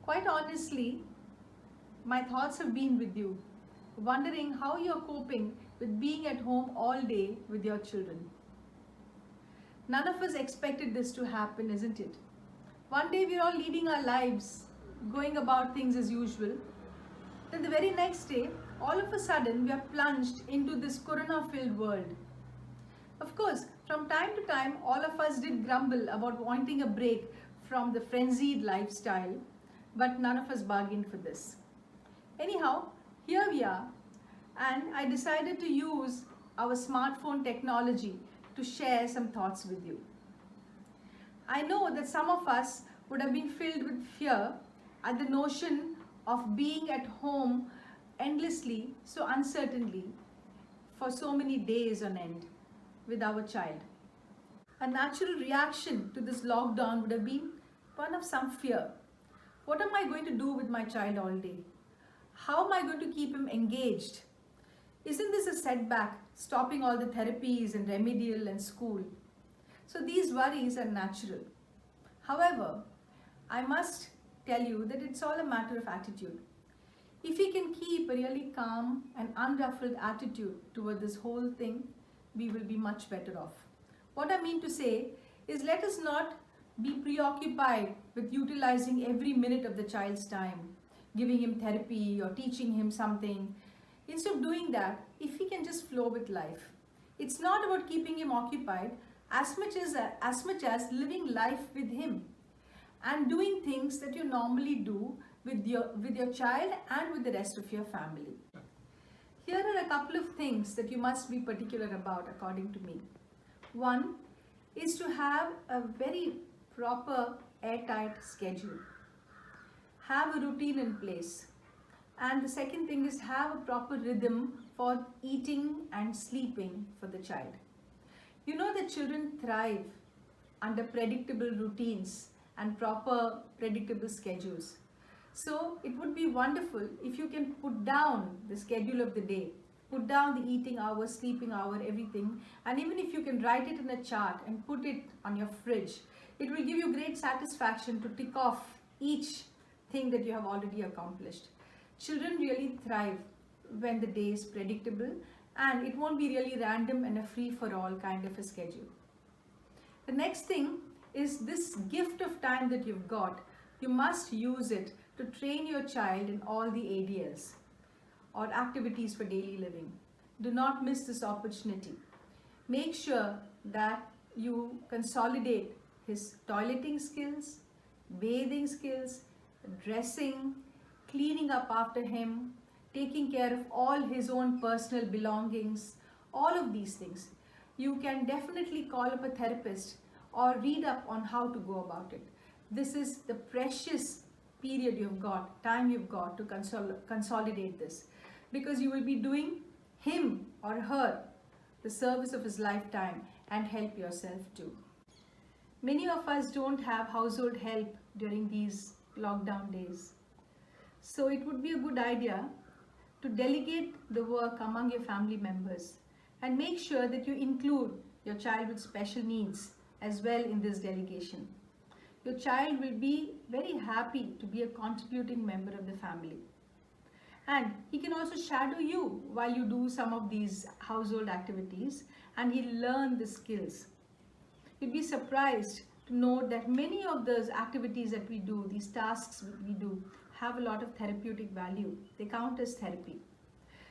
Quite honestly, my thoughts have been with you, wondering how you're coping with being at home all day with your children. None of us expected this to happen, isn't it? One day we're all leading our lives, going about things as usual. Then the very next day, all of a sudden, we are plunged into this corona filled world. Of course, from time to time, all of us did grumble about wanting a break from the frenzied lifestyle, but none of us bargained for this. Anyhow, here we are, and I decided to use our smartphone technology to share some thoughts with you. I know that some of us would have been filled with fear at the notion of being at home endlessly, so uncertainly, for so many days on end with our child. A natural reaction to this lockdown would have been one of some fear. What am I going to do with my child all day? How am I going to keep him engaged? Isn't this a setback, stopping all the therapies and remedial and school? So these worries are natural. However, I must tell you that it's all a matter of attitude. If we can keep a really calm and unruffled attitude toward this whole thing, we will be much better off. What I mean to say is, let us not be preoccupied with utilizing every minute of the child's time, giving him therapy or teaching him something. Instead of doing that, if we can just flow with life. It's not about keeping him occupied as much as living life with him and doing things that you normally do with your child and with the rest of your family. Here are a couple of things that you must be particular about according to me. One is to have a very proper airtight schedule. Have a routine in place. And the second thing is, have a proper rhythm for eating and sleeping for the child. You know that children thrive under predictable routines and proper predictable schedules. So it would be wonderful if you can put down the schedule of the day, put down the eating hour, sleeping hour, everything, and even if you can write it in a chart and put it on your fridge, it will give you great satisfaction to tick off each thing that you have already accomplished. Children really thrive when the day is predictable and it won't be really random and a free-for-all kind of a schedule. The next thing is this gift of time that you've got. You must use it to train your child in all the ADLs or activities for daily living. Do not miss this opportunity. Make sure that you consolidate his toileting skills, bathing skills, dressing, cleaning up after him, taking care of all his own personal belongings, all of these things. You can definitely call up a therapist or read up on how to go about it. This is the precious period you've got, time you've got to consolidate this, because you will be doing him or her the service of his lifetime and help yourself too. Many of us don't have household help during these lockdown days. So it would be a good idea to delegate the work among your family members and make sure that you include your child with special needs as well in this delegation. Your child will be very happy to be a contributing member of the family. And he can also shadow you while you do some of these household activities, and he'll learn the skills. You'd be surprised to know that many of those activities that we do, these tasks that we do, have a lot of therapeutic value. They count as therapy.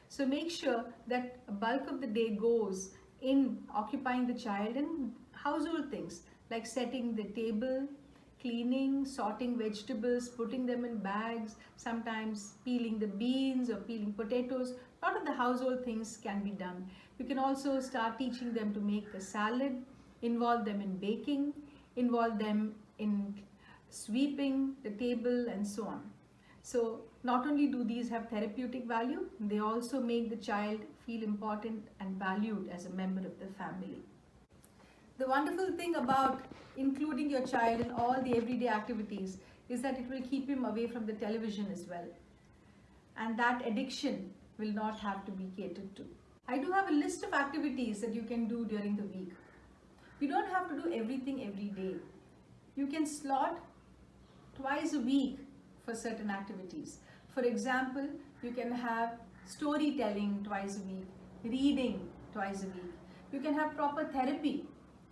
So make sure that a bulk of the day goes in occupying the child in household things like setting the table, cleaning, sorting vegetables, putting them in bags, sometimes peeling the beans or peeling potatoes. A lot of the household things can be done. You can also start teaching them to make a salad, involve them in baking, involve them in sweeping the table and so on. So not only do these have therapeutic value, they also make the child feel important and valued as a member of the family. The wonderful thing about including your child in all the everyday activities is that it will keep him away from the television as well. And that addiction will not have to be catered to. I do have a list of activities that you can do during the week. You don't have to do everything every day. You can slot twice a week for certain activities. For example, you can have storytelling twice a week, reading twice a week. You can have proper therapy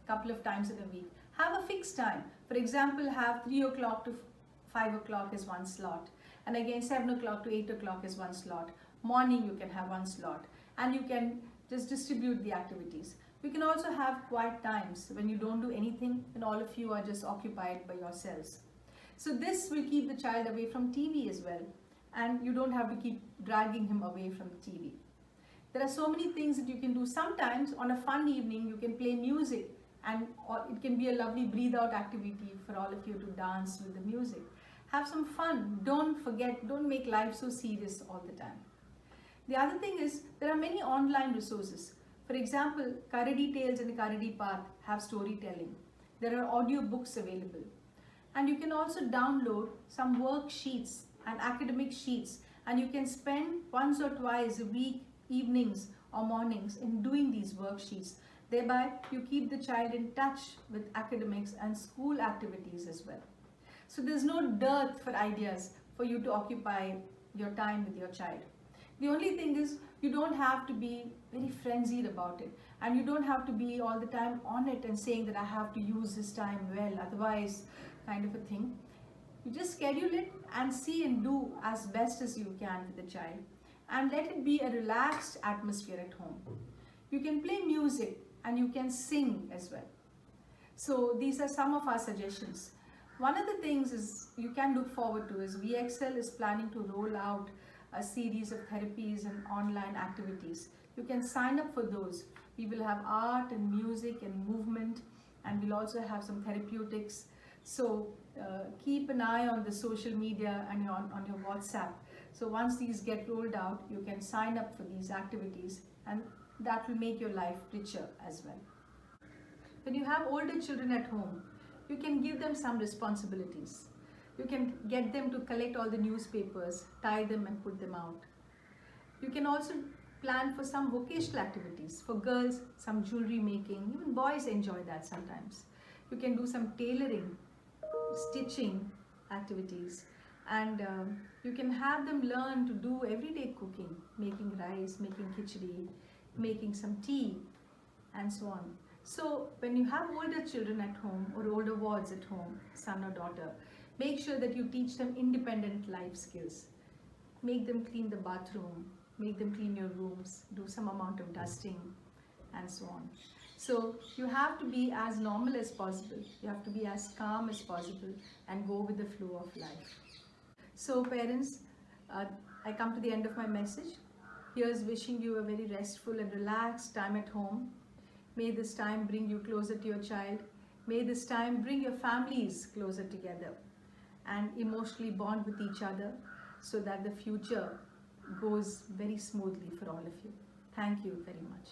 couple of times in a week. Have a fixed time. For example, have 3 o'clock to 5 o'clock is one slot, and again 7 o'clock to 8 o'clock is one slot. Morning you can have one slot, and you can just distribute the activities. You can also have quiet times when you don't do anything and all of you are just occupied by yourselves. So this will keep the child away from TV as well, and you don't have to keep dragging him away from the TV. There are so many things that you can do. Sometimes on a fun evening you can play music, and or it can be a lovely breathe out activity for all of you to dance with the music. Have some fun. Don't make life so serious all the time. The other thing is there are many online resources. For example, Karadi Tales and Karadi Path have storytelling. There are audio books available. And you can also download some worksheets and academic sheets, and you can spend once or twice a week, evenings or mornings, in doing these worksheets. Thereby, you keep the child in touch with academics and school activities as well. So there's no dearth for ideas for you to occupy your time with your child. The only thing is you don't have to be very frenzied about it, and you don't have to be all the time on it and saying that I have to use this time well, otherwise kind of a thing. You just schedule it and see and do as best as you can with the child, and let it be a relaxed atmosphere at home. You can play music and you can sing as well. So these are some of our suggestions. One of the things is you can look forward to is VXL is planning to roll out a series of therapies and online activities. You can sign up for those. We will have art and music and movement, and we'll also have some therapeutics. So keep an eye on the social media and on your WhatsApp. So once these get rolled out, you can sign up for these activities, and that will make your life richer as well. When you have older children at home, you can give them some responsibilities. You can get them to collect all the newspapers, tie them and put them out. You can also plan for some vocational activities. For girls, some jewelry making. Even boys enjoy that sometimes. You can do some tailoring, stitching activities, and you can have them learn to do everyday cooking, making rice, making khichdi, making some tea, and so on. So when you have older children at home or older wards at home, son or daughter, make sure that you teach them independent life skills. Make them clean the bathroom, make them clean your rooms, do some amount of dusting, and so on. So you have to be as normal as possible. You have to be as calm as possible and go with the flow of life. So parents, I come to the end of my message. Here's wishing you a very restful and relaxed time at home. May this time bring you closer to your child. May this time bring your families closer together and emotionally bond with each other, so that the future goes very smoothly for all of you. Thank you very much.